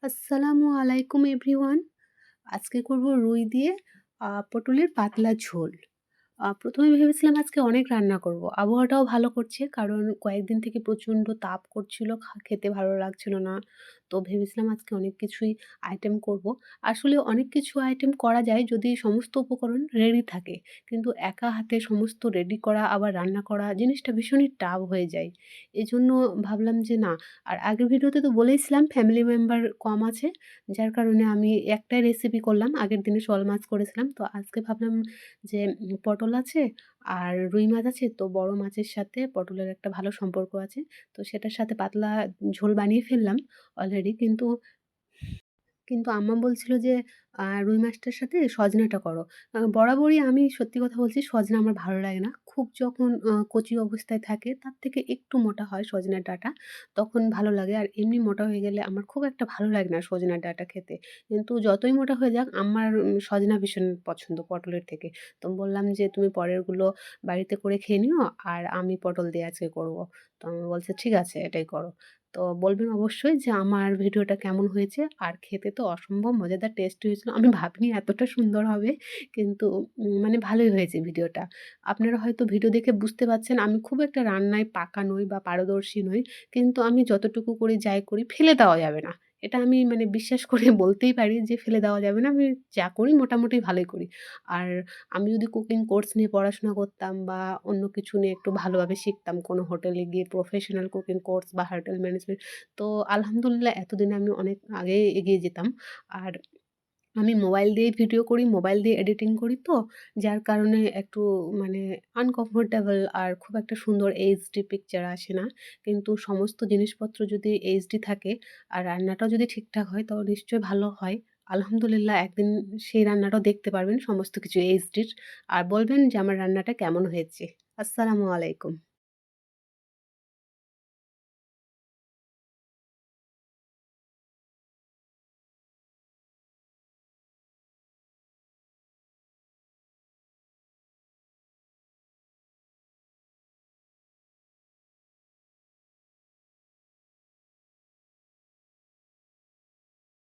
আসসালামু আলাইকুম এভরিওয়ান। আজকে করব রুই দিয়ে পটলের পাতলা ঝোল। ১ম এ ভেবেছিলাম আজকে অনেক রান্না করব। আবহাওয়াটাও ভালো করছে কারণ কয়েকদিন থেকে প্রচণ্ড তাপ করছিল, খেতে ভালো লাগছিল না। তো ভেবেছিলাম আজকে অনেক কিছুই আইটেম করব। আসলে অনেক কিছু আইটেম করা যায় যদি সমস্ত উপকরণ রেডি থাকে। কিন্তু একা হাতে সমস্ত রেডি করা আবার রান্না করা জিনিসটা ভীষণই টাফ হয়ে যায়। এজন্য ভাবলাম যে না, আর আগের ভিডিওতে তো বলেইছিলাম ফ্যামিলি মেম্বার কম আছে। যার কারণে আমি একটাই রেসিপি করলাম। আগের দিনে শোল মাছ করেছিলাম। তো আজকে ভাবলাম যে পটল আছে আর রুই মাছ আছে, তো বড় মাছের সাথে পটলের একটা ভালো সম্পর্ক আছে। তো সেটার সাথে পাতলা ঝোল বানিয়ে ফেললাম অলরেডি। কিন্তু আম্মা বলছিল যে রুই মাছটার সাথে সজনাটা করো। বরাবরই আমি সত্যি কথা বলছি, সজনা আমার ভালো লাগে না। খুব যখন কচি অবস্থায় থাকে তার থেকে একটু মোটা হয় সজনের ডাঁটা, তখন ভালো লাগে। আর এমনি মোটা হয়ে গেলে আমার খুব একটা ভালো লাগে না সজনার ডাঁটা খেতে। কিন্তু যতই মোটা হয়ে যাক আমার সজনা ভীষণ পছন্দ পটলের থেকে। তো বললাম যে, "তুমি পরেরগুলো বাড়িতে করে খেয়ে নিও আর আমি পটল দিয়ে আজকে করব।" তো আম্মা বলছে, "ঠিক আছে এটাই করো।" তো বলবেন অবশ্যই যে আমার ভিডিওটা কেমন হয়েছে। আর খেতে তো অসম্ভব মজাদার টেস্টি হয়েছিল। আমি ভাবিনি এতটা সুন্দর হবে। কিন্তু মানে ভালোই হয়েছে ভিডিওটা। আপনারা হয়তো ভিডিও দেখে বুঝতে পারছেন আমি খুব একটা রান্নায় পাকা নই বা পারদর্শী নই। কিন্তু আমি যতটুকু করি, যাই করি ফেলে দেওয়া যাবে না। এটা আমি মানে বিশ্বাস করে বলতেই পারি যে ফেলে দেওয়া যাবে না। আমি যা করি মোটামুটি ভালোই করি। আর আমি যদি কুকিং কোর্স নিয়ে পড়াশোনা করতাম বা অন্য কিছু নিয়ে একটু ভালোভাবে শিখতাম, কোনো হোটেলে গিয়ে প্রফেশনাল কুকিং কোর্স বা হোটেল ম্যানেজমেন্ট, তো আলহামদুলিল্লাহ এতদিনে আমি অনেক আগে এগিয়ে যেতাম। আর আমি মোবাইল দিয়েই ভিডিও করি, মোবাইল দিয়ে এডিটিং করি তো, যার কারণে একটু মানে আনকমফোর্টেবল আর খুব একটা সুন্দর এইচডি পিকচার আসে না। কিন্তু সমস্ত জিনিসপত্র যদি এইচডি থাকে আর রান্নাটাও যদি ঠিকঠাক হয় তাহলে নিশ্চয়ই ভালো হয়। আলহামদুলিল্লাহ একদিন সেই রান্নাটাও দেখতে পারবেন সমস্ত কিছু এইচডির। আর বলবেন যে আমার রান্নাটা কেমন হয়েছে। আসসালামু আলাইকুম।